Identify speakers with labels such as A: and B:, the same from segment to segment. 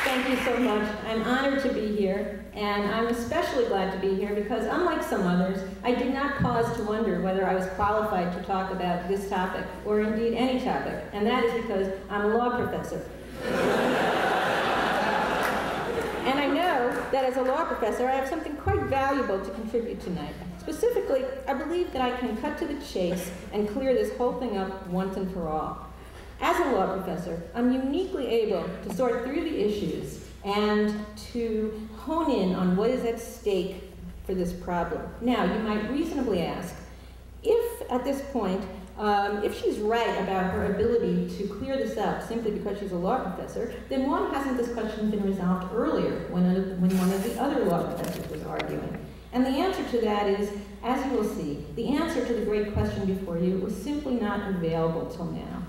A: Thank you so much. I'm honored to be here, and I'm especially glad to be here because, unlike some others, I did not pause to wonder whether I was qualified to talk about this topic, or indeed any topic, and that is because I'm a law professor. And I know that as a law professor, I have something quite valuable to contribute tonight. Specifically, I believe that I can cut to the chase and clear this whole thing up once and for all. As a law professor, I'm uniquely able to sort through the issues and to hone in on what is at stake for this problem. Now, you might reasonably ask, if at this point, if she's right about her ability to clear this up simply because she's a law professor, then why hasn't this question been resolved earlier when one of the other law professors was arguing? And the answer to that is, as you will see, the answer to the great question before you was simply not available till now.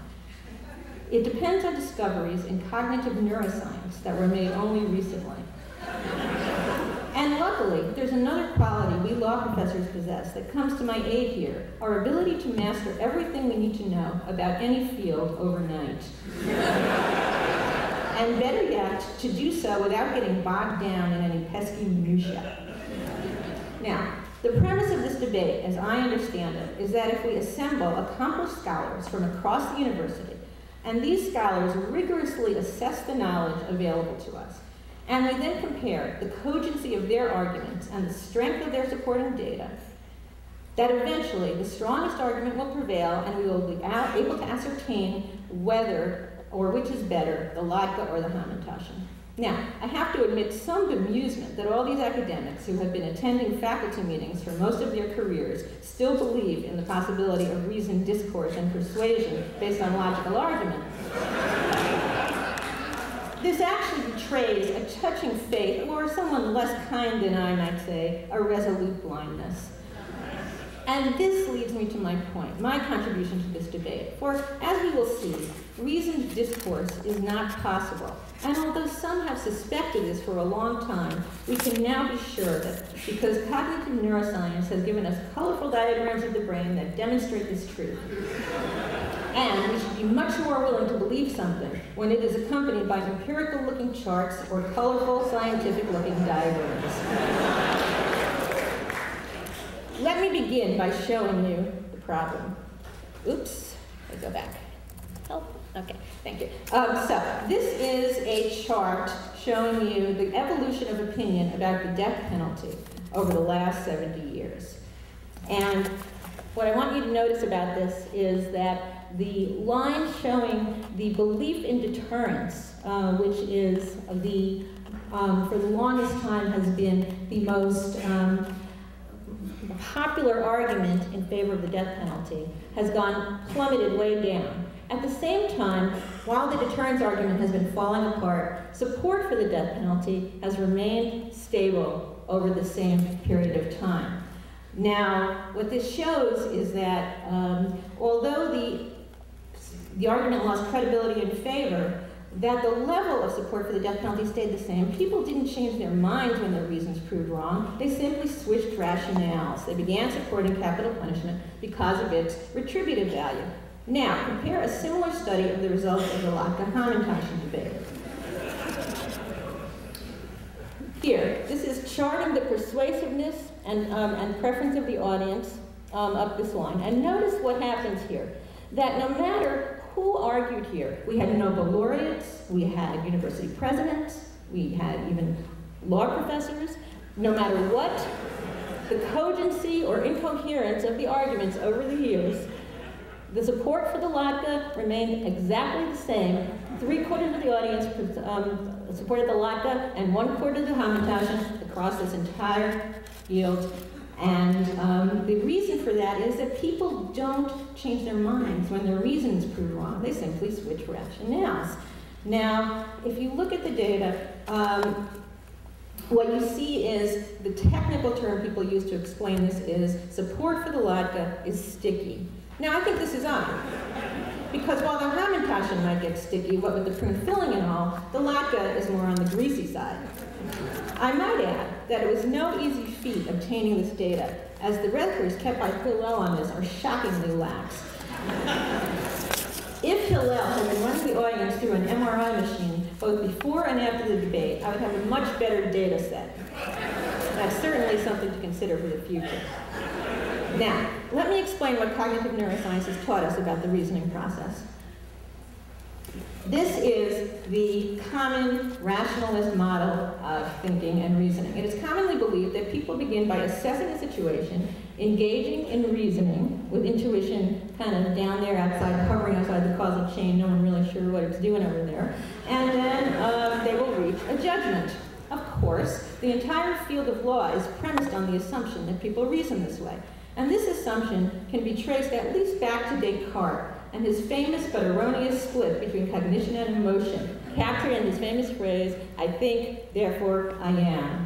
A: It depends on discoveries in cognitive neuroscience that were made only recently. And luckily, there's another quality we law professors possess that comes to my aid here, our ability to master everything we need to know about any field overnight. And better yet, to do so without getting bogged down in any pesky minutiae. Now, the premise of this debate, as I understand it, is that if we assemble accomplished scholars from across the university, and these scholars rigorously assess the knowledge available to us, and we then compare the cogency of their arguments and the strength of their supporting data, that eventually the strongest argument will prevail and we will be able to ascertain whether or which is better, the Latke or the Hamantaschen. Now, I have to admit some bemusement that all these academics who have been attending faculty meetings for most of their careers still believe in the possibility of reasoned discourse and persuasion based on logical argument. This actually betrays a touching faith, or someone less kind than I might say, a resolute blindness. And this leads me to my point, my contribution to this debate. For, as we will see, reasoned discourse is not possible. And although some have suspected this for a long time, we can now be sure that because cognitive neuroscience has given us colorful diagrams of the brain that demonstrate this truth. And we should be much more willing to believe something when it is accompanied by empirical-looking charts or colorful, scientific-looking diagrams. Let me begin by showing you the problem. Oops, let me go back. Help. Okay, thank you. So this is a chart showing you the evolution of opinion about the death penalty over the last 70 years. And what I want you to notice about this is that the line showing the belief in deterrence, which is the, for the longest time has been the most popular argument in favor of the death penalty, has gone plummeted way down. At the same time, while the deterrence argument has been falling apart, support for the death penalty has remained stable over the same period of time. Now, what this shows is that although the argument lost credibility in favor, that the level of support for the death penalty stayed the same. People didn't change their minds when their reasons proved wrong. They simply switched rationales. They began supporting capital punishment because of its retributive value. Now, compare a similar study of the results of the Latke-Hamantash Debate. Here, this is charting the persuasiveness and preference of the audience up this line. And notice what happens here, that no matter who argued here, we had Nobel laureates, we had university presidents, we had even law professors. No matter what, the cogency or incoherence of the arguments over the years, the support for the Latke remained exactly the same. 3/4 of the audience supported the Latke and 1/4 of the Hamantaschen across this entire field. And the reason for that is that people don't change their minds when their reasons prove wrong. They simply switch rationales. Now, if you look at the data, what you see is the technical term people use to explain this is support for the Latke is sticky. Now, I think this is odd, because while the Hamantaschen might get sticky, what with the prune filling and all, the Latke is more on the greasy side. I might add that it was no easy feat obtaining this data, as the records kept by Hillel on this are shockingly lax. If Hillel had been running the audience through an MRI machine both before before and after the debate, I would have a much better data set. That's certainly something to consider for the future. Now, let me explain what cognitive neuroscience has taught us about the reasoning process. This is the common rationalist model of thinking and reasoning. It is commonly believed that people begin by assessing a situation, engaging in reasoning, with intuition kind of down there outside, hovering outside the causal chain, no one really sure what it's doing over there, and then they will reach a judgment. Of course, the entire field of law is premised on the assumption that people reason this way. And this assumption can be traced at least back to Descartes and his famous but erroneous split between cognition and emotion, captured in his famous phrase, "I think, therefore I am."